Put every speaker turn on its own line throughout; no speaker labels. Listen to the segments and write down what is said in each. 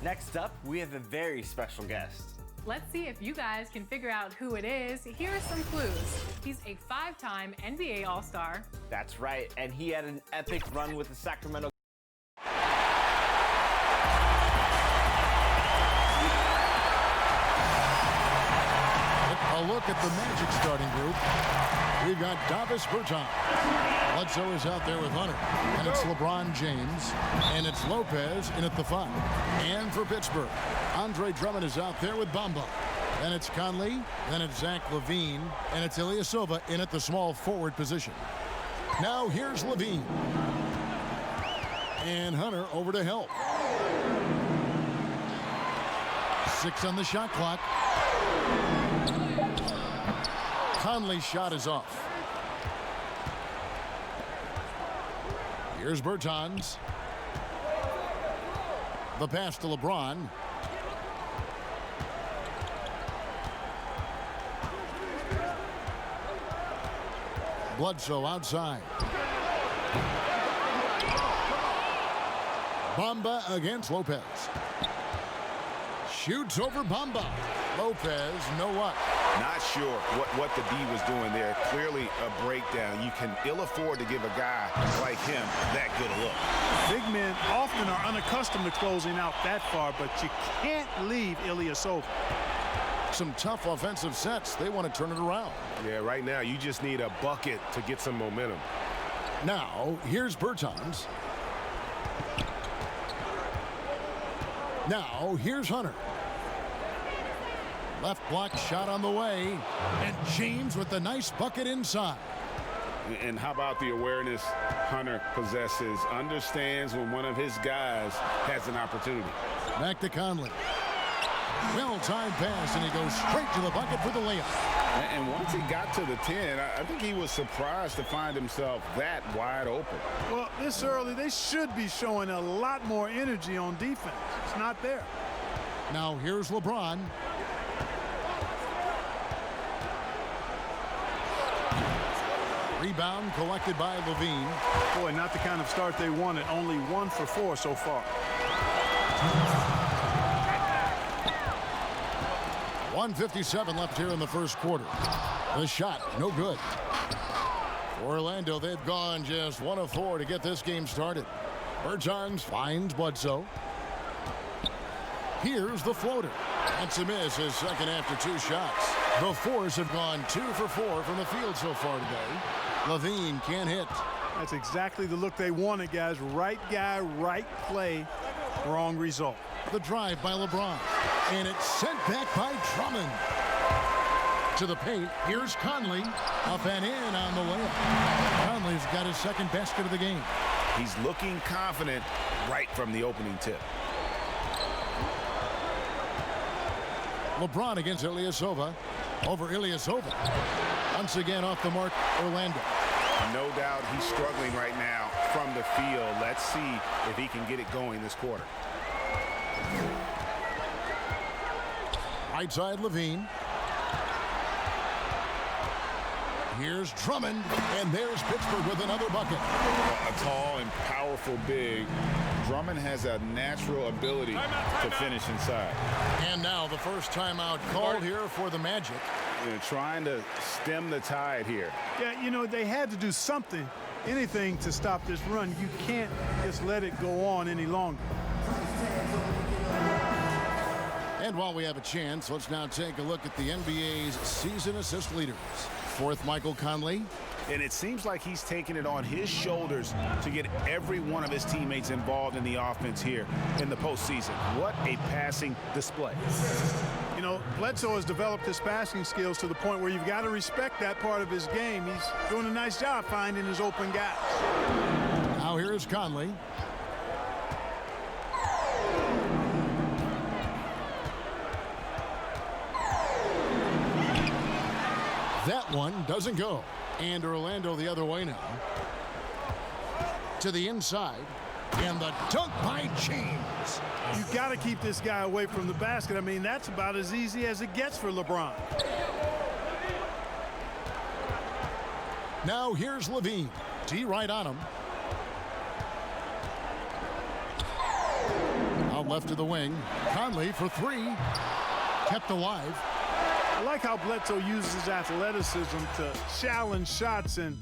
Next up, we have a very special guest.
Let's see if you guys can figure out who it is. Here are some clues. He's a 5-time NBA All-Star.
That's right, and he had an epic run with the Sacramento.
A look at the Magic starting group. We've got Davis Bertans. Bledsoe is out there with Hunter. And it's LeBron James. And it's Lopez in at the 5. And for Pittsburgh, Andre Drummond is out there with Bamba. Then it's Conley. Then it's Zach LaVine. And it's Ilyasova in at the small forward position. Now here's LaVine. And Hunter over to help. 6 on the shot clock. Conley's shot is off. Here's Bertans. The pass to LeBron. Bledsoe outside. Bamba against Lopez. Shoots over Bamba. Lopez, no what?
Not sure what the D was doing there. Clearly a breakdown. You can ill afford to give a guy like him that good a look.
Big men often are unaccustomed to closing out that far, but you can't leave Ilyasova.
Some tough offensive sets. They want to turn it around.
Yeah, right now you just need a bucket to get some momentum.
Now, here's Bertans. Now, here's Hunter. Left block shot on the way. And James with the nice bucket inside.
And how about the awareness Hunter possesses? Understands when one of his guys has an opportunity.
Back to Conley. Well-timed pass, and he goes straight to the bucket for the layup.
And once he got to the 10, I think he was surprised to find himself that wide open.
Well, this early, they should be showing a lot more energy on defense. It's not there.
Now here's LeBron. Rebound collected by LaVine.
Boy, not the kind of start they wanted. Only 1 for 4 so far.
1:57 left here in the first quarter. The shot, no good. For Orlando, they've gone just 1 of 4 to get this game started. Bertans finds Bledsoe. Here's the floater. That's a miss, his second after 2 shots. The Fours have gone 2 for 4 from the field so far today. LaVine can't hit.
That's exactly the look they wanted, guys. Right guy, right play, wrong result.
The drive by LeBron. And it's sent back by Drummond. To the paint, here's Conley. Up and in on the layup. Conley's got his second basket of the game.
He's looking confident right from the opening tip.
LeBron against Ilyasova. Over Ilyasova. Once again off the mark, Orlando.
No doubt he's struggling right now from the field. Let's see if he can get it going this quarter.
Right side, LaVine. Here's Drummond, and there's Pittsburgh with another bucket.
A tall and powerful big. Drummond has a natural ability to finish inside.
And now the first timeout called here for the Magic.
Trying to stem the tide here.
Yeah, you know, they had to do something, anything to stop this run. You can't just let it go on any longer.
And while we have a chance, let's now take a look at the NBA's season assist leaders. Fourth, Michael Conley.
And it seems like he's taking it on his shoulders to get every one of his teammates involved in the offense here in the postseason. What a passing display.
You know, Bledsoe has developed his passing skills to the point where you've got to respect that part of his game. He's doing a nice job finding his open guys.
Now here's Conley. That one doesn't go. And Orlando the other way now. To the inside. And the dunk by James.
You got to keep this guy away from the basket. I mean, that's about as easy as it gets for LeBron.
Now here's Levine. D right on him. Out left to the wing. Conley for three. Kept alive.
I like how Bledsoe uses his athleticism to challenge shots and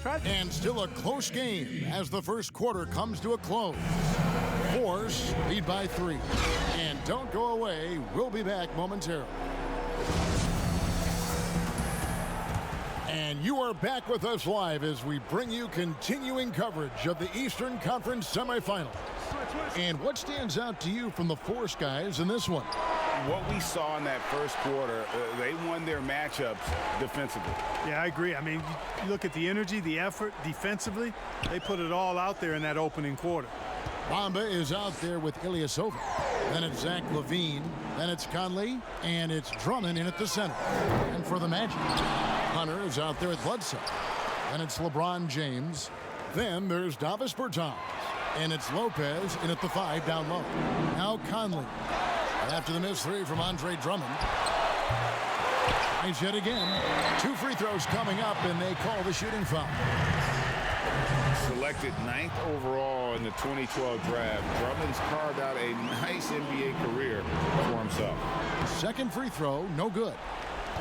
try to...
And still a close game as the first quarter comes to a close. Force lead by 3. And don't go away. We'll be back momentarily. And you are back with us live as we bring you continuing coverage of the Eastern Conference semifinals. And what stands out to you from the Force guys in this one?
What we saw in that first quarter, they won their matchups defensively.
Yeah, I agree. I mean, you look at the energy, the effort defensively, they put it all out there in that opening quarter.
Bamba is out there with Ilyasova. Then it's Zach LaVine. Then it's Conley. And it's Drummond in at the center. And for the Magic, Hunter is out there with Bledsoe. Then it's LeBron James. Then there's Davis Bertans. And it's Lopez in at the 5 down low. Now Conley. After the missed 3 from Andre Drummond. Tries yet again. 2 free throws coming up, and they call the shooting foul.
Selected 9th overall in the 2012 draft, Drummond's carved out a nice NBA career for himself.
Second free throw, no good.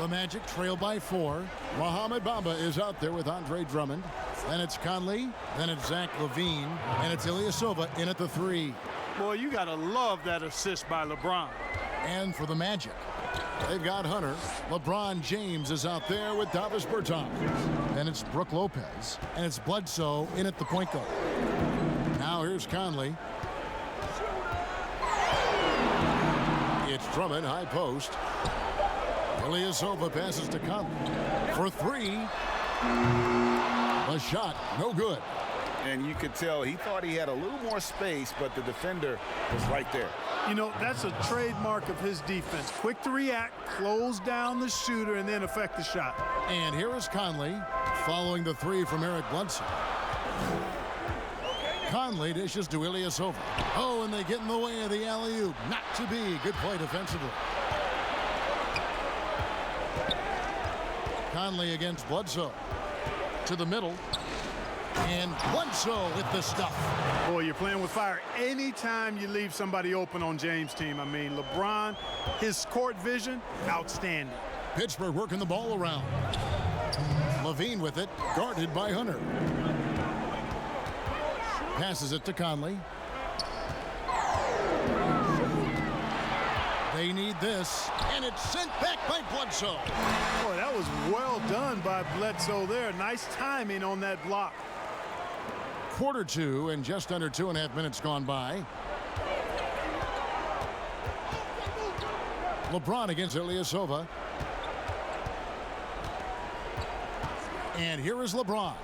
The Magic trail by 4. Mohamed Bamba is out there with Andre Drummond. Then it's Conley. Then it's Zach LaVine. And it's Ilyasova in at the 3.
Boy, you got to love that assist by LeBron.
And for the Magic, they've got Hunter. LeBron James is out there with Davis Bertans. Then it's Brook Lopez. And it's Bledsoe in at the point guard. Now here's Conley. It's Drummond, high post. Ilyasova passes to Conley for 3. A shot, no good.
And you could tell he thought he had a little more space, but the defender was right there.
You know, that's a trademark of his defense. Quick to react, close down the shooter, and then affect the shot.
And here is Conley following the 3 from Eric Bledsoe. Conley dishes to Ilyasova. Oh, and they get in the way of the alley-oop. Not to be. Good play defensively. Conley against Bledsoe. To the middle. And Bledsoe with the stuff.
Boy, you're playing with fire anytime you leave somebody open on James' team. I mean, LeBron, his court vision, outstanding.
Pittsburgh working the ball around. LaVine with it, guarded by Hunter. Passes it to Conley. They need this, and it's sent back by Bledsoe.
Boy, that was well done by Bledsoe there. Nice timing on that block.
Quarter 2 and just under 2.5 minutes gone by. LeBron against Ilyasova. And here is LeBron.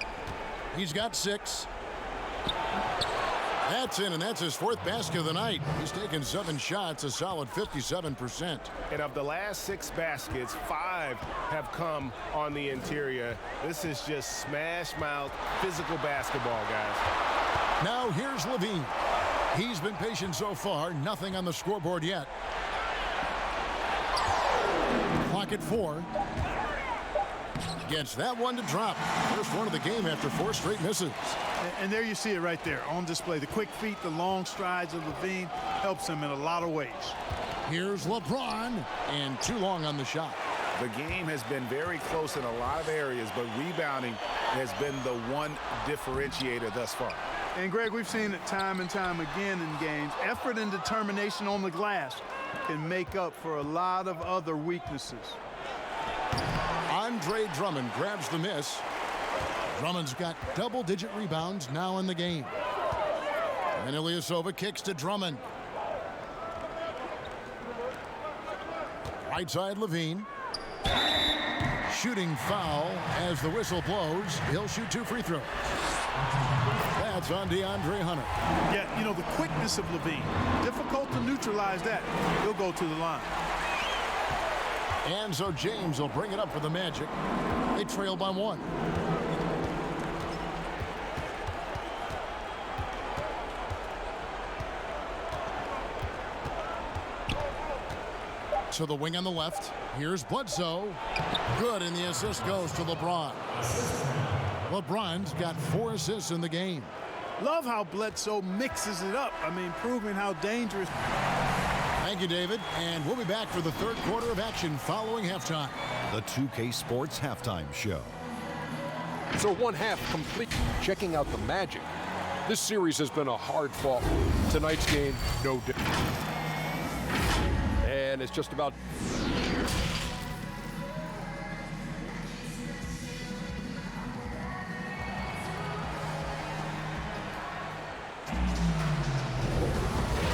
He's got 6. That's in, and that's his 4th basket of the night. He's taken 7 shots, a solid 57%.
And of the last 6 baskets, 5 have come on the interior. This is just smash mouth physical basketball, guys.
Now here's LaVine. He's been patient so far. Nothing on the scoreboard yet. Clock at 4. Gets that one to drop. First one of the game after 4 straight misses.
And there you see it right there on display. The quick feet, the long strides of LaVine helps him in a lot of ways.
Here's LeBron, and too long on the shot.
The game has been very close in a lot of areas, but rebounding has been the one differentiator thus far.
And Greg, we've seen it time and time again in games. Effort and determination on the glass can make up for a lot of other weaknesses.
Andre Drummond grabs the miss. Drummond's got double-digit rebounds now in the game. And Ilyasova kicks to Drummond. Right side LaVine. Shooting foul as the whistle blows. He'll shoot 2 free throws. That's on DeAndre Hunter.
Yeah, you know, the quickness of LaVine. Difficult to neutralize that. He'll go to the line.
And so James will bring it up for the Magic. They trail by 1. To the wing on the left. Here's Bledsoe. Good, and the assist goes to LeBron. LeBron's got 4 assists in the game.
Love how Bledsoe mixes it up. I mean, proving how dangerous.
Thank you, David. And we'll be back for the third quarter of action following halftime.
The 2K Sports Halftime Show.
So 1 half complete. Checking out the Magic. This series has been a hard fought. Tonight's game, no different. And it's just about.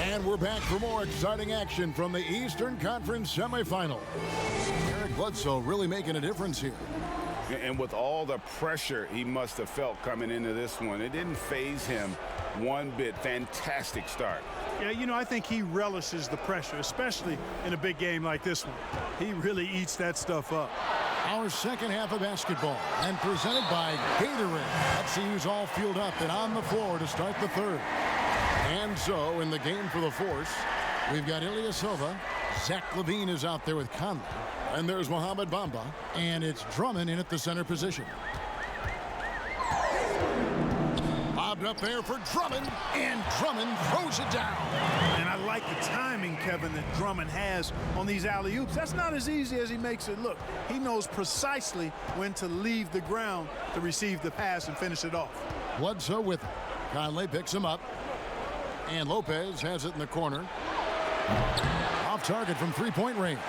And we're back for more exciting action from the Eastern Conference semifinal. Eric Bledsoe really making a difference here.
And with all the pressure he must have felt coming into this one, it didn't faze him one bit. Fantastic start.
Yeah, you know, I think he relishes the pressure, especially in a big game like this one. He really eats that stuff up.
Our second half of basketball, and presented by Gatorade. Let's see who's all fueled up and on the floor to start the third. And so, in the game for the Force, we've got Ilyasova. Zach LaVine is out there with Conley. And there's Mohamed Bamba. And it's Drummond in at the center position. Lobbed up there for Drummond. And Drummond throws it down.
And I like the timing, Kevin, that Drummond has on these alley-oops. That's not as easy as he makes it look. He knows precisely when to leave the ground to receive the pass and finish it off.
Bledsoe with it. Conley picks him up. And Lopez has it in the corner. Off target from three-point range.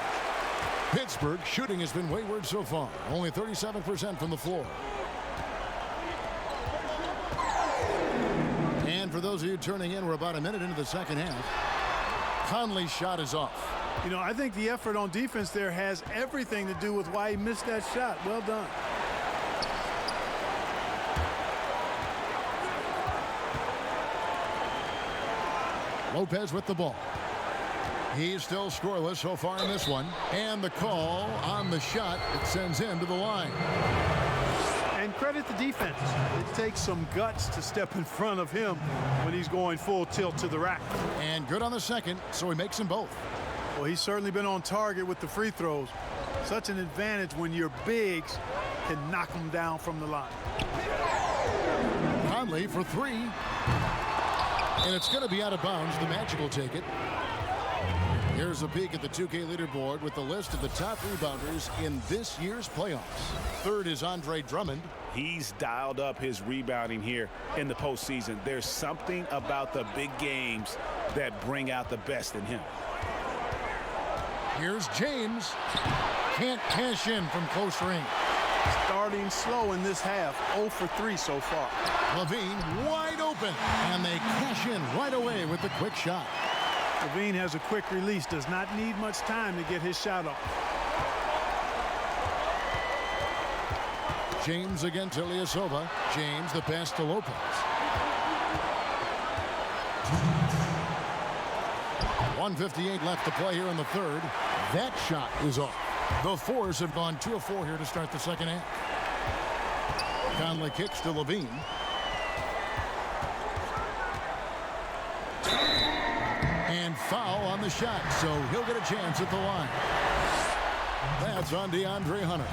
Pittsburgh shooting has been wayward so far. Only 37% from the floor. And for those of you turning in, we're about a minute into the second half. Conley's shot is off.
You know, I think the effort on defense there has everything to do with why he missed that shot. Well done.
Lopez with the ball. He's still scoreless so far in this one. And the call on the shot that sends him to the line.
And credit the defense. It takes some guts to step in front of him when he's going full tilt to the rack.
And good on the second, so he makes them both.
Well, he's certainly been on target with the free throws. Such an advantage when your bigs can knock them down from the line.
Conley for three. And it's going to be out of bounds. The Magic will take it. Here's a peek at the 2K leaderboard with the list of the top rebounders in this year's playoffs. Third is Andre Drummond.
He's dialed up his rebounding here in the postseason. There's something about the big games that bring out the best in him.
Here's James. Can't cash in from close range.
Starting slow in this half. 0 for 3 so far.
LaVine wide open. And they cash in right away with the quick shot.
LaVine has a quick release. Does not need much time to get his shot off.
James again to Ilyasova. James the pass to Lopez. .158 left to play here in the third. That shot is off. The Force have gone 2 of 4 here to start the second half. Conley kicks to LaVine. And foul on the shot, so he'll get a chance at the line. That's on DeAndre Hunter.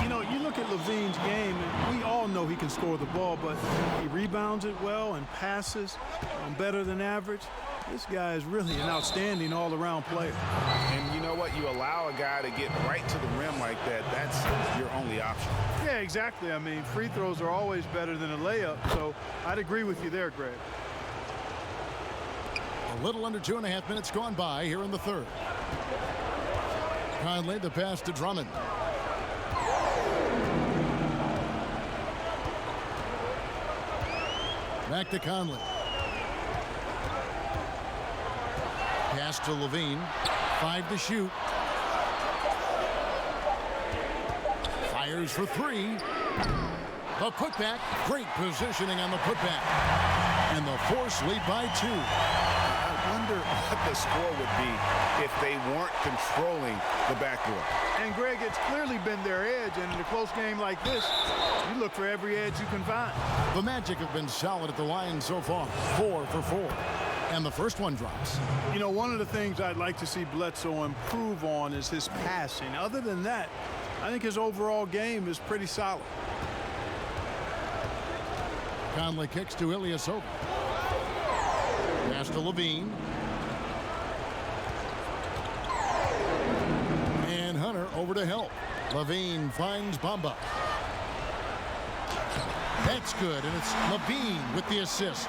You know, you look at LaVine's game, and we all know he can score the ball, but he rebounds it well and passes better than average. This guy is really an outstanding all-around player.
And you know what? You allow a guy to get right to the rim like that, that's your only option.
Yeah, exactly. I mean, free throws are always better than a layup, so I'd agree with you there, Greg.
A little under 2.5 minutes gone by here in the third. Conley the pass to Drummond. Back to Conley. Pass to LaVine. 5 to shoot. Fires for 3. The putback. Great positioning on the putback. And the Force lead by 2.
I wonder what the score would be if they weren't controlling the backboard.
And, Greg, it's clearly been their edge, and in a close game like this, you look for every edge you can find.
The Magic have been solid at the line so far. 4 for 4. And the first one drops.
You know, one of the things I'd like to see Bledsoe improve on is his passing. Other than that, I think his overall game is pretty solid.
Conley kicks to Ilyasova. Pass to Levine. And Hunter over to help. Levine finds Bamba. That's good, and it's Levine with the assist.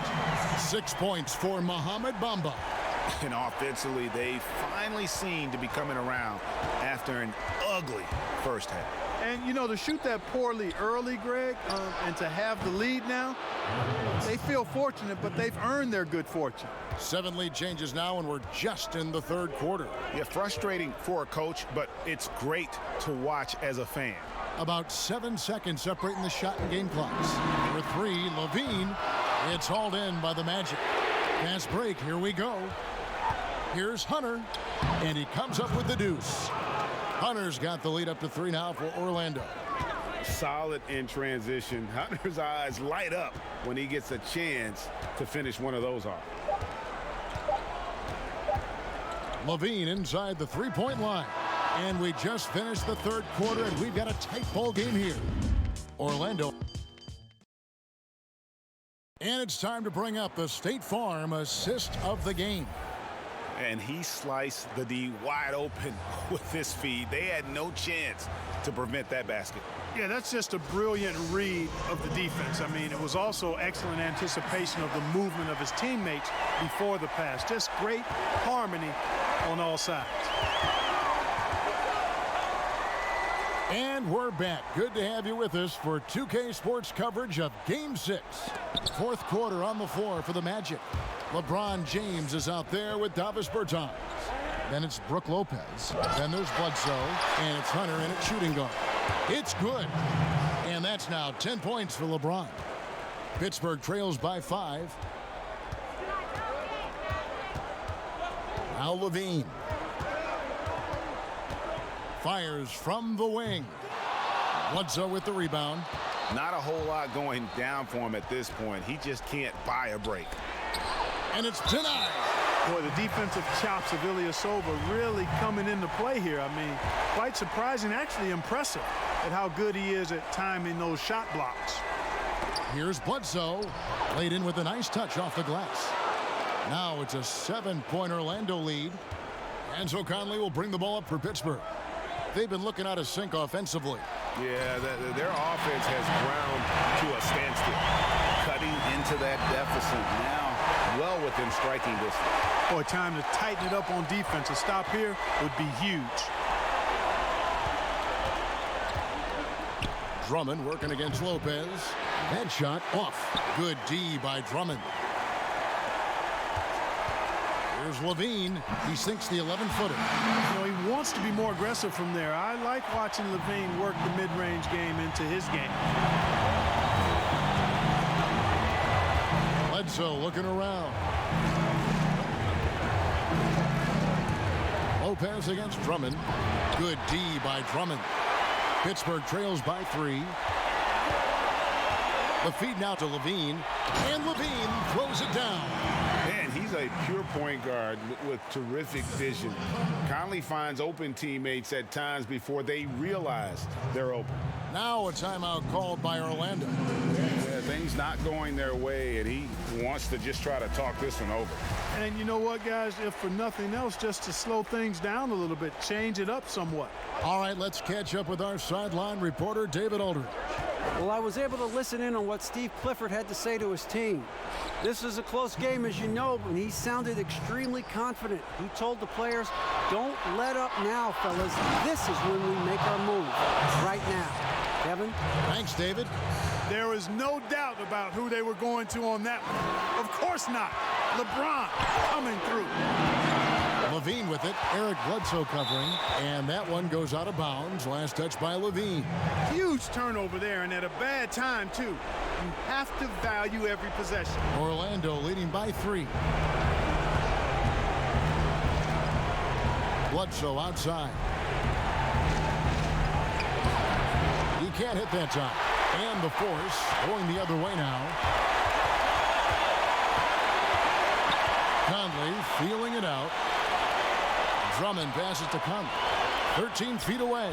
6 points for Mohamed Bamba.
And offensively, they finally seem to be coming around after an ugly first half.
And, you know, to shoot that poorly early, Greg, and to have the lead now, they feel fortunate, but they've earned their good fortune.
7 lead changes now, and we're just in the third quarter.
Yeah, frustrating for a coach, but it's great to watch as a fan.
About 7 seconds separating the shot and game clocks. Number 3, Levine. It's hauled in by the Magic. Fast break, here we go. Here's Hunter, and he comes up with the deuce. Hunter's got the lead up to 3 now for Orlando.
Solid in transition. Hunter's eyes light up when he gets a chance to finish one of those off.
Levine inside the three-point line. And we just finished the third quarter, and we've got a tight ball game here. Orlando. And it's time to bring up the State Farm assist of the game.
And he sliced the D wide open with his feed. They had no chance to prevent that basket.
Yeah, that's just a brilliant read of the defense. I mean, it was also excellent anticipation of the movement of his teammates before the pass. Just great harmony on all sides.
And we're back. Good to have you with us for 2K Sports coverage of Game 6. Fourth quarter on the floor for the Magic. LeBron James is out there with Davis Bertans. Then it's Brook Lopez. Then there's Bledsoe. And it's Hunter in at shooting guard. It's good. And that's now 10 points for LeBron. Pittsburgh trails by 5. Now Levine. Fires from the wing. Bledsoe with the rebound.
Not a whole lot going down for him at this point. He just can't buy a break.
And it's denied.
Boy, the defensive chops of Ilyasova really coming into play here. I mean, quite surprising, actually impressive at how good he is at timing those shot blocks.
Here's Bledsoe. Laid in with a nice touch off the glass. Now it's a 7-point Orlando lead. And so Conley will bring the ball up for Pittsburgh. They've been looking out of sync offensively.
Yeah, their offense has ground to a standstill. Cutting into that deficit now, well within striking distance.
Boy, time to tighten it up on defense. A stop here would be huge.
Drummond working against Lopez. That shot off. Good D by Drummond. Here's Levine. He sinks the 11-footer.
You know, he wants to be more aggressive from there. I like watching Levine work the mid-range game into his game.
Bledsoe looking around. Lopez against Drummond. Good D by Drummond. Pittsburgh trails by 3. The feed now to Levine. And Levine throws it down.
Man, he's a pure point guard with terrific vision. Conley finds open teammates at times before they realize they're open.
Now a timeout called by Orlando.
Yeah, things not going their way, and he wants to just try to talk this one over.
And you know what, guys? If for nothing else, just to slow things down a little bit, change it up somewhat.
All right, let's catch up with our sideline reporter, David Aldridge.
Well, I was able to listen in on what Steve Clifford had to say to his team. This is a close game, as you know, and he sounded extremely confident. He told the players, don't let up now, fellas. This is when we make our move, right now. Kevin?
Thanks, David.
There is no doubt about who they were going to on that one. Of course not. LeBron coming through.
Levine with it. Eric Bledsoe covering. And that one goes out of bounds. Last touch by Levine.
Huge turnover there, and at a bad time, too. You have to value every possession.
Orlando leading by 3. Bledsoe outside. He can't hit that time. And the force going the other way now. feeling it out. Drummond passes to Conley. 13 feet away.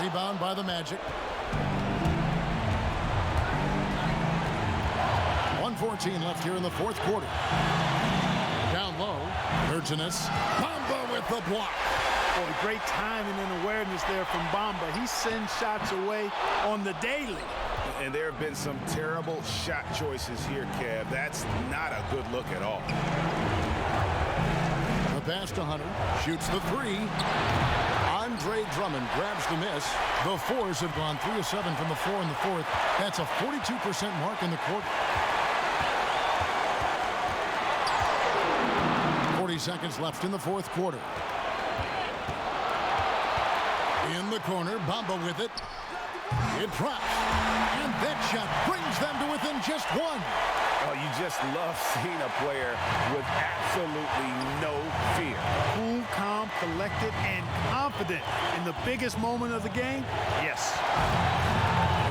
Rebound by the Magic. 1:14 left here in the fourth quarter. Down low. Urginus. Bamba with the block.
Boy, great timing and awareness there from Bamba. He sends shots away on the daily.
And there have been some terrible shot choices here, Kev. That's not a good look at all.
The pass to Hunter. Shoots the three. Andre Drummond grabs the miss. The fours have gone 3 of 7 from the floor in the fourth. That's a 42% mark in the quarter. 40 seconds left in the fourth quarter. In the corner, Bamba with it. It drops. And that shot brings them to within just one.
Oh, you just love seeing a player with absolutely no fear.
Cool, calm, collected, and confident in the biggest moment of the game. Yes.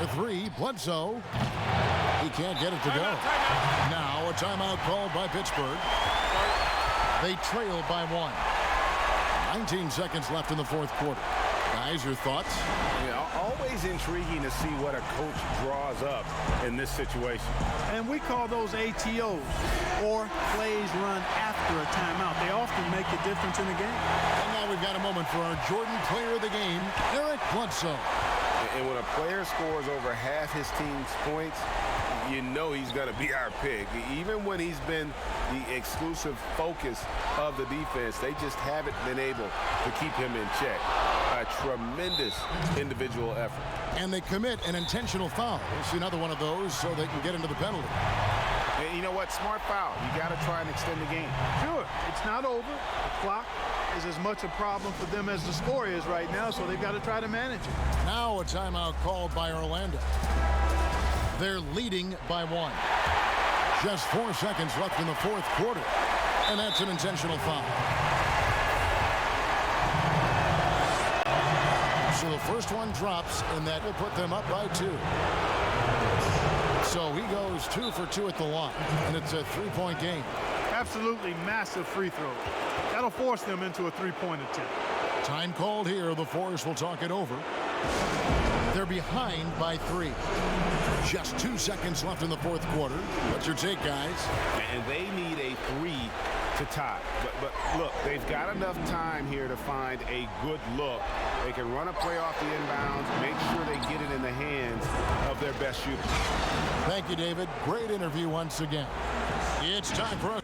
The three, Bledsoe. He can't get it to go. Now a timeout called by Pittsburgh. They trail by 1. 19 seconds left in the fourth quarter. Guys, your thoughts?
Yeah, always intriguing to see what a coach draws up in this situation.
And we call those ATOs, or plays run after a timeout. They often make the difference in the game.
And now we've got a moment for our Jordan player of the game, Eric Bledsoe.
And when a player scores over half his team's points, you know he's going to be our pick. Even when he's been the exclusive focus of the defense, they just haven't been able to keep him in check. A tremendous individual effort.
And they commit an intentional foul. We'll see another one of those so they can get into the penalty.
And you know what? Smart foul. You got to try and extend the game.
Sure, it's not over. The clock is as much a problem for them as the score is right now, so they've got to try to manage it.
Now a timeout called by Orlando. They're leading by 1. Just 4 seconds left in the fourth quarter. And that's an intentional foul. So the first one drops, and that will put them up by 2. So he goes 2 for 2 at the line, and it's a 3-point game.
Absolutely massive free throw. That'll force them into a 3-point attempt.
Time called here. The Forest will talk it over. They're behind by 3. Just 2 seconds left in the fourth quarter. What's your take, guys?
And they need a 3 to tie. But look, they've got enough time here to find a good look. They can run a play off the inbounds, make sure they get it in the hands of their best shooter.
Thank you, David. Great interview once again. It's time for us.